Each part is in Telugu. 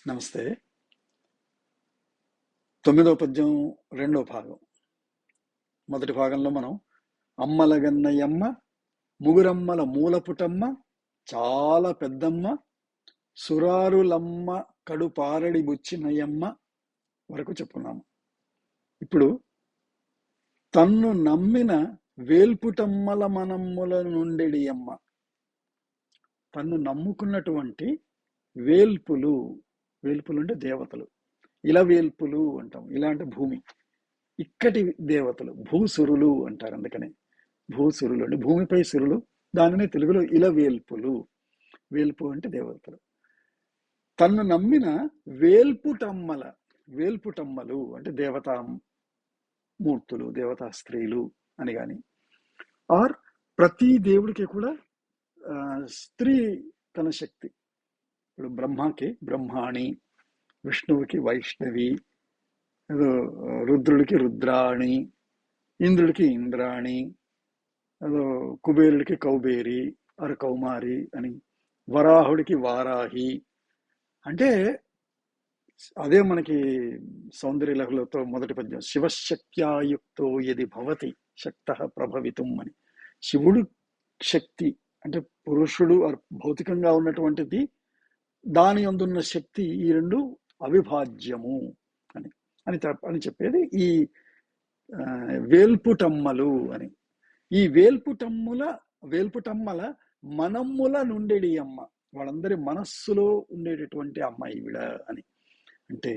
నమస్తే. 9వ పద్యం రెండో భాగం. మొదటి భాగంలో మనం అమ్మలగన్నయమ్మ, ముగురమ్మల మూలపుటమ్మ, చాలా పెద్దమ్మ, సురారులమ్మ కడుపారడి బుచ్చినయమ్మ వరకు చెప్పుకున్నాము. ఇప్పుడు తన్ను నమ్మిన వేల్పుటమ్మల మనమ్ముల నుండెడి అమ్మ, తన్ను నమ్ముకున్నటువంటి వేల్పులు, వేల్పులు అంటే దేవతలు, ఇలా వేల్పులు అంటాం. ఇలా అంటే భూమి, ఇక్కటి దేవతలు భూసురులు అంటారు. అందుకనే భూసురులు అంటే భూమిపై సురులు, దానినే తెలుగులో ఇలవేల్పులు. వేల్పు అంటే దేవతలు. తన్ను నమ్మిన వేల్పుటమ్మల, వేల్పుటమ్మలు అంటే దేవతా మూర్తులు, దేవతా స్త్రీలు అని కానీ, ఆర్ ప్రతి దేవుడికి కూడా స్త్రీ తన శక్తి. ఇప్పుడు బ్రహ్మకి బ్రహ్మాణి, విష్ణువుకి వైష్ణవి, రుద్రుడికి రుద్రాణి, ఇంద్రుడికి ఇంద్రాణి, కుబేరుడికి కౌబేరి అర కౌమారి అని, వరాహుడికి వారాహి. అంటే అదే మనకి సౌందర్య లహరిలో మొదటి పద్యం, శివశక్త్యాయుక్తో యది భవతి శక్తః ప్రభవితుం అని. శివుడు శక్తి అంటే పురుషుడు భౌతికంగా ఉన్నటువంటిది, దాని అందున్న శక్తి, ఈ రెండు అవిభాజ్యము అని అని చెప్పేది ఈ వేల్పుటమ్మలు అని. ఈ వేల్పుటమ్మల మనమ్ముల నుండెడి అమ్మ, వాళ్ళందరి మనస్సులో ఉండేటటువంటి అమ్మ ఈవిడ అని. అంటే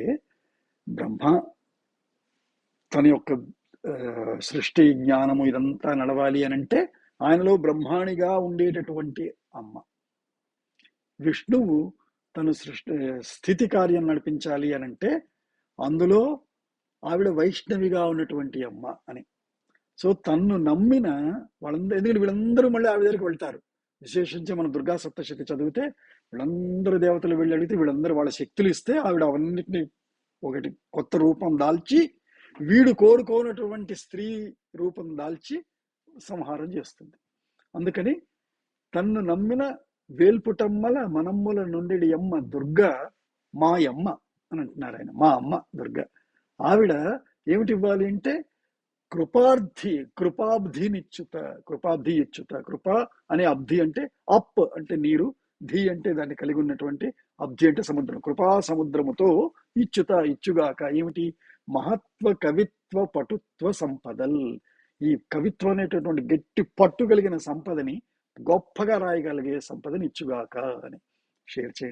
బ్రహ్మ తన యొక్క సృష్టి జ్ఞానము ఇదంతా నడవాలి అని అంటే ఆయనలో బ్రహ్మాణిగా ఉండేటటువంటి అమ్మ. విష్ణువు తను స్థితి కార్యం నడిపించాలి అని అంటే అందులో ఆవిడ వైష్ణవిగా ఉన్నటువంటి అమ్మ అని. సో తన్ను నమ్మిన వాళ్ళందరూ, ఎందుకంటే వీళ్ళందరూ మళ్ళీ ఆవిడ దగ్గరికి వెళ్తారు. విశేషించి మనం దుర్గా సప్తశతి చదివితే వీళ్ళందరూ దేవతలు వెళ్ళి అడిగితే వీళ్ళందరూ వాళ్ళ శక్తులు ఇస్తే ఆవిడ అవన్నిటిని ఒకటి కొత్త రూపం దాల్చి, వీడు కోరుకోనటువంటి స్త్రీ రూపం దాల్చి సంహారం చేస్తుంది. అందుకని తన్ను నమ్మిన వేల్పుటమ్మల మనమ్ముల నుండి అమ్మ దుర్గా మాయమ్మ అని అంటున్నారు ఆయన. మా అమ్మ దుర్గా. ఆవిడ ఏమిటి ఇవ్వాలి అంటే కృపాబ్ధినిచ్చుత, కృపాబ్ధి ఇచ్చుత. కృప అనే అబ్ధి అంటే అప్ అంటే నీరు, ధి అంటే దాన్ని కలిగి ఉన్నటువంటి, అబ్ధి అంటే సముద్రం. కృపా సముద్రముతో ఇచ్చుత ఇచ్చుగాక. ఏమిటి? మహత్వ కవిత్వ పటుత్వ సంపదల్. ఈ కవిత్వం అనేటటువంటి గట్టి పట్టు కలిగిన సంపదని, గొప్పగా రాయగలిగే సంపదని ఇచ్చుగాక అని షేర్ చేయండి.